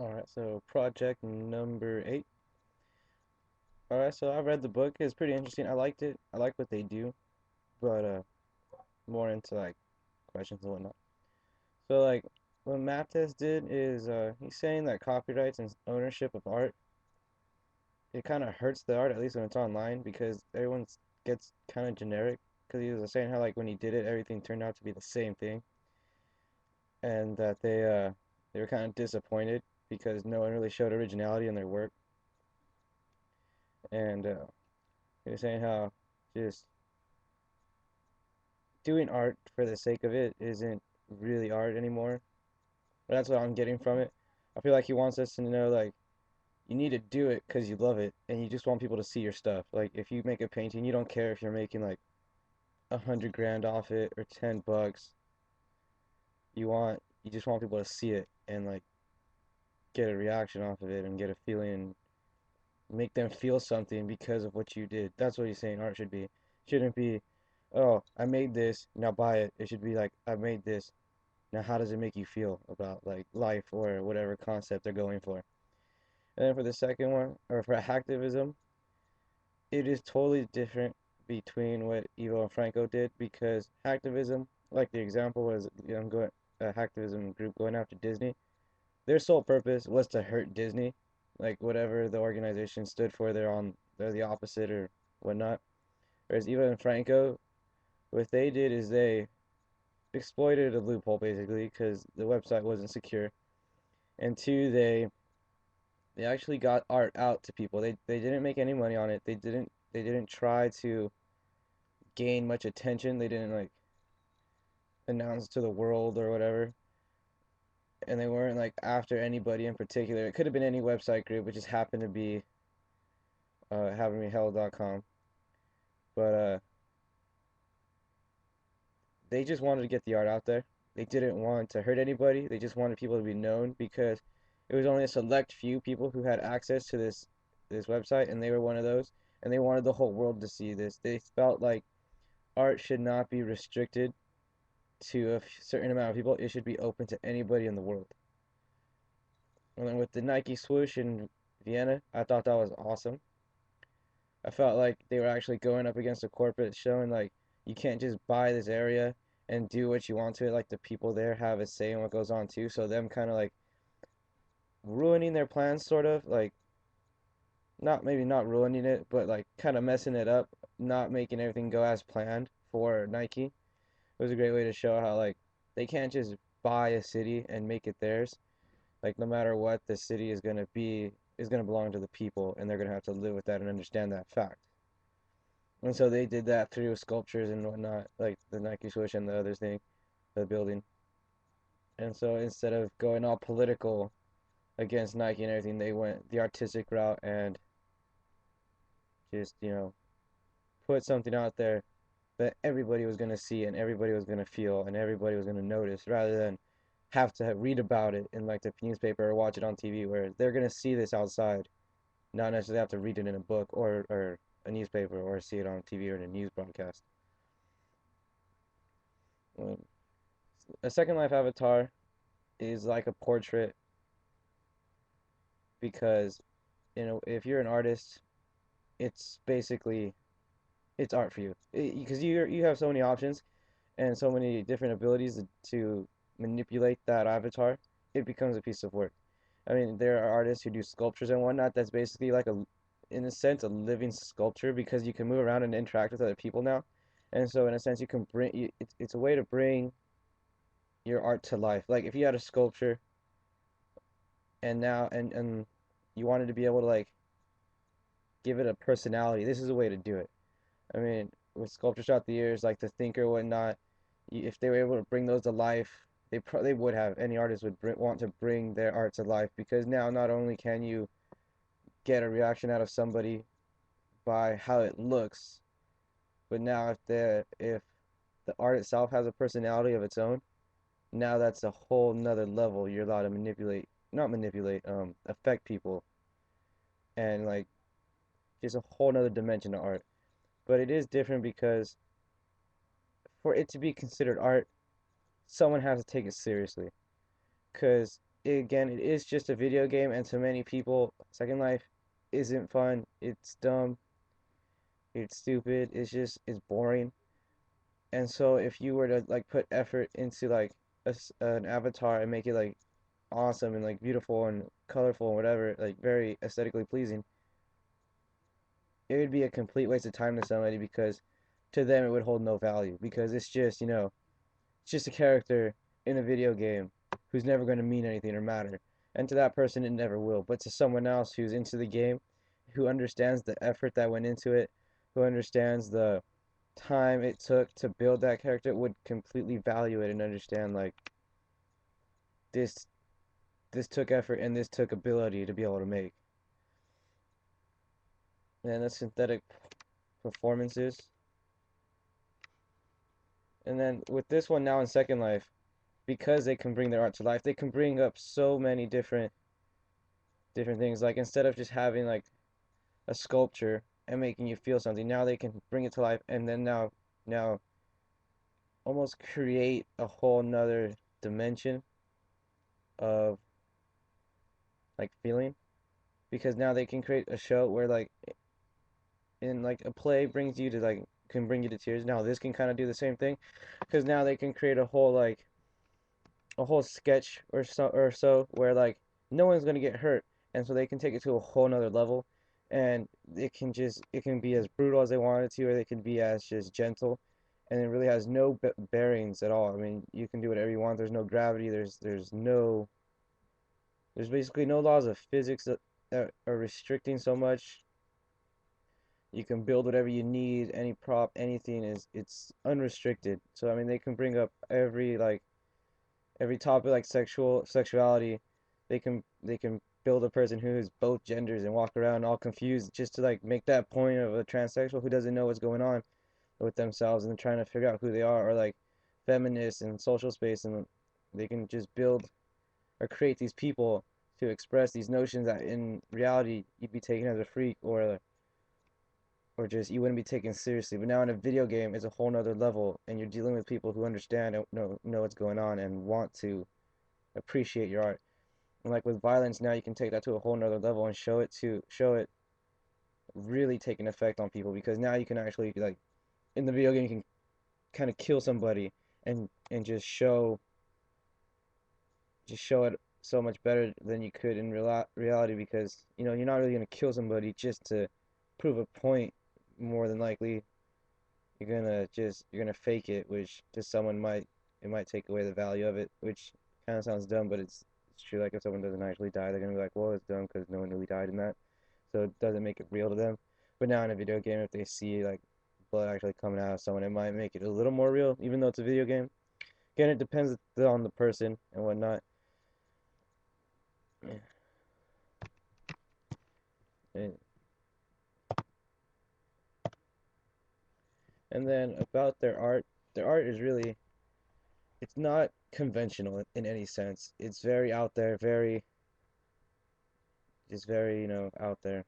Alright, so project number 8. Alright, so I read the book. It's pretty interesting. I liked it. I like what they do, but more into like questions and whatnot. So like what Mattes did is he's saying that copyrights and ownership of art, it kind of hurts the art, at least when it's online, because everyone gets kind of generic. Because he was saying how like when he did it, everything turned out to be the same thing, and that they were kind of disappointed because no one really showed originality in their work. And he was saying how just doing art for the sake of it isn't really art anymore. That's what I'm getting from it. I feel like he wants us to know like you need to do it because you love it and you just want people to see your stuff. Like if you make a painting, you don't care if you're making like 100 grand off it or $10. You just want people to see it and like get a reaction off of it and get a feeling, make them feel something because of what you did. That's what he's saying art should be. Shouldn't be, oh, I made this, now buy it. It should be like, I made this. Now, how does it make you feel about like life or whatever concept they're going for? And then for the second one, or for hacktivism, it is totally different between what Evo and Franco did because hacktivism, like the example was, going a hacktivism group going after Disney. Their sole purpose was to hurt Disney, like whatever the organization stood for. They're the opposite or whatnot. Whereas Evo and Franco, what they did is they exploited a loophole basically because the website wasn't secure, and two, they actually got art out to people. They didn't make any money on it. They didn't try to gain much attention. They didn't like announce to the world or whatever. And they weren't like after anybody in particular. It could have been any website group. It just happened to be havingmehell.com. But they just wanted to get the art out there. They didn't want to hurt anybody. They just wanted people to be known because it was only a select few people who had access to this website, and they were one of those. And they wanted the whole world to see this. They felt like art should not be restricted to a certain amount of people. It should be open to anybody in the world. And then with the Nike swoosh in Vienna, I thought that was awesome. I felt like they were actually going up against a corporate, showing like you can't just buy this area and do what you want to it. Like the people there have a say in what goes on too. So them kind of like ruining their plans, sort of like not maybe not ruining it, but like kind of messing it up, not making everything go as planned for Nike. It was a great way to show how like they can't just buy a city and make it theirs. Like no matter what, the city is gonna belong to the people, and they're gonna have to live with that and understand that fact. And so they did that through sculptures and whatnot, like the Nike swoosh and the other thing, the building. And so instead of going all political against Nike and everything, they went the artistic route and just, put something out there that everybody was going to see and everybody was going to feel and everybody was going to notice rather than have to read about it in like the newspaper or watch it on TV where they're going to see this outside, not necessarily have to read it in a book or a newspaper or see it on TV or in a news broadcast. A Second Life avatar is like a portrait because, if you're an artist, it's basically it's art for you because you have so many options and so many different abilities to manipulate that avatar. It becomes a piece of work. I mean, there are artists who do sculptures and whatnot. That's basically like in a sense, a living sculpture because you can move around and interact with other people now. And so, in a sense, you can it's a way to bring your art to life. Like if you had a sculpture and now and you wanted to be able to like give it a personality, this is a way to do it. I mean, with sculptures throughout the years, like the Thinker, whatnot, if they were able to bring those to life, they would have. Any artist would want to bring their art to life because now not only can you get a reaction out of somebody by how it looks, but now if the art itself has a personality of its own, now that's a whole nother level. You're allowed to manipulate, not manipulate, affect people, and like just a whole nother dimension to art. But it is different because for it to be considered art, someone has to take it seriously. Because again, it is just a video game, and to many people, Second Life isn't fun. It's dumb. It's stupid. It's boring. And so if you were to like put effort into like an avatar and make it like awesome and like beautiful and colorful and whatever, like very aesthetically pleasing, it would be a complete waste of time to somebody because to them it would hold no value because it's just, it's just a character in a video game who's never going to mean anything or matter. And to that person, it never will. But to someone else who's into the game, who understands the effort that went into it, who understands the time it took to build that character, would completely value it and understand like this this took effort and this took ability to be able to make. And that's synthetic performances. And then with this one now in Second Life, because they can bring their art to life, they can bring up so many different things. Like instead of just having like a sculpture and making you feel something, now they can bring it to life and then now almost create a whole nother dimension of like feeling because now they can create a show where like in like a play brings you to like can bring you to tears. Now this can kind of do the same thing because now they can create a whole sketch or so where like no one's gonna get hurt, and so they can take it to a whole nother level, and it can be as brutal as they want it to, or they can be as just gentle, and it really has no bearings at all. I mean, you can do whatever you want. There's no gravity. There's basically no laws of physics that are restricting so much. You can build whatever you need, any prop, anything it's unrestricted. So I mean, they can bring up every topic like sexuality. They can build a person who is both genders and walk around all confused just to like make that point of a transsexual who doesn't know what's going on with themselves and trying to figure out who they are, or like feminists in social space, and they can just build or create these people to express these notions that in reality you'd be taken as a freak or just you wouldn't be taken seriously. But now in a video game, it's a whole nother level, and you're dealing with people who understand and know what's going on and want to appreciate your art. And like with violence, now you can take that to a whole nother level and show it really take an effect on people because now you can actually like in the video game you can kind of kill somebody and just show it so much better than you could in reality because you're not really gonna kill somebody just to prove a point. More than likely, you're gonna fake it, which to someone might take away the value of it, which kind of sounds dumb, but it's true. Like if someone doesn't actually die, they're gonna be like, well, it's dumb because no one really died in that, so it doesn't make it real to them. But now in a video game, if they see like blood actually coming out of someone, it might make it a little more real, even though it's a video game. Again, it depends on the person and whatnot. And, and then about their art is really it's not conventional in any sense. It's very out there, very, out there.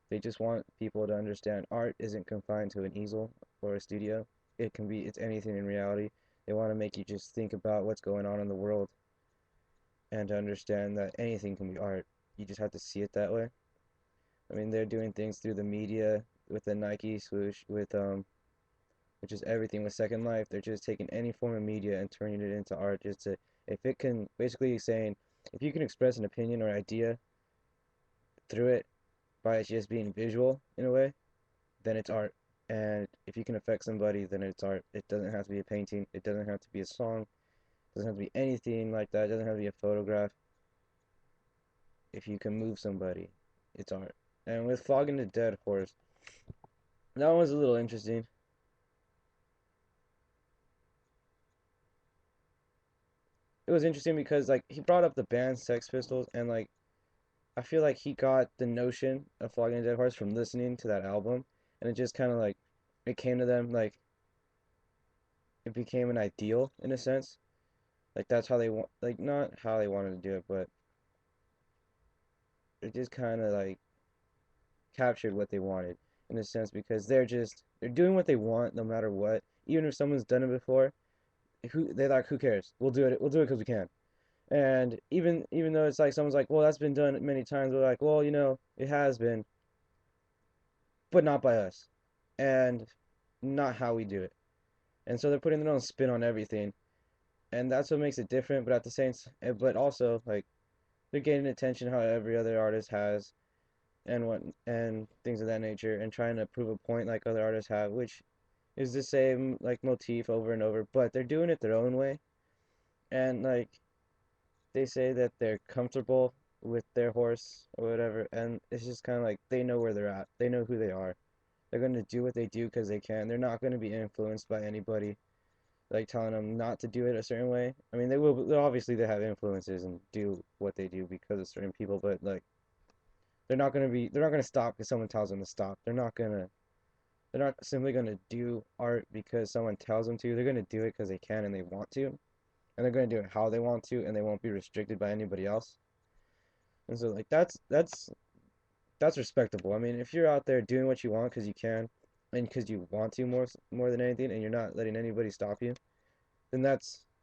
They just want people to understand art isn't confined to an easel or a studio. It's anything in reality. They want to make you just think about what's going on in the world and to understand that anything can be art. You just have to see it that way. I mean, they're doing things through the media with the Nike swoosh, which is everything with Second Life. They're just taking any form of media and turning it into art just to, if it can, basically saying, if you can express an opinion or idea through it by it just being visual in a way, then it's art. And if you can affect somebody, then it's art. It doesn't have to be a painting. It doesn't have to be a song. It doesn't have to be anything like that. It doesn't have to be a photograph. If you can move somebody, it's art. And with Flogging the Dead Horse, that one was a little interesting. It was interesting because like he brought up the band Sex Pistols, and like I feel like he got the notion of Flogging a Dead Horse from listening to that album, and it just kind of like it came to them like it became an ideal in a sense. Like that's how they want, like not how they wanted to do it, but it just kind of like captured what they wanted in a sense because they're doing what they want no matter what. Even if someone's done it before, who they like, who cares? We'll do it. We'll do it because we can. And even though it's like someone's like, well, that's been done many times, we're like, well, it has been, but not by us, and not how we do it. And so they're putting their own spin on everything, and that's what makes it different. But at the same, but also like they're getting attention how every other artist has, and things of that nature, and trying to prove a point like other artists have, which is the same like motif over and over, but they're doing it their own way. And like they say that they're comfortable with their horse or whatever, and it's just kind of like they know where they're at, they know who they are. They're going to do what they do because they can. They're not going to be influenced by anybody like telling them not to do it a certain way. I mean, they will. Obviously they have influences and do what they do because of certain people, but like they're not going to be. They're not going to stop because someone tells them to stop. They're not gonna. They're not simply going to do art because someone tells them to. They're going to do it because they can and they want to, and they're going to do it how they want to, and they won't be restricted by anybody else. And so like that's respectable. I mean, if you're out there doing what you want because you can, and because you want to more than anything, and you're not letting anybody stop you, then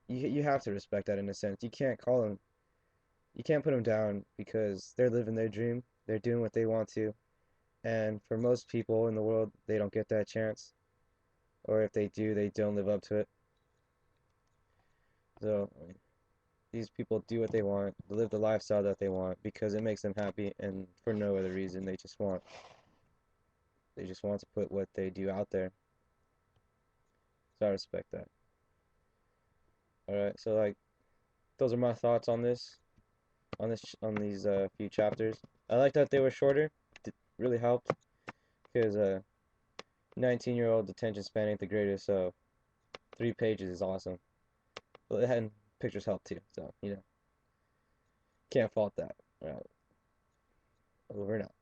you have to respect that in a sense. You can't put them down because they're living their dream. They're doing what they want to, and for most people in the world, they don't get that chance, or if they do, they don't live up to it. So I mean, these people do what they want, they live the lifestyle that they want because it makes them happy, and for no other reason. They just want to put what they do out there. So I respect that. All right, so like those are my thoughts on on these few chapters. I like that they were shorter. It really helped because 19-year-old attention span ain't the greatest, so 3 pages is awesome. But and pictures help too, so can't fault that. All right, over and out.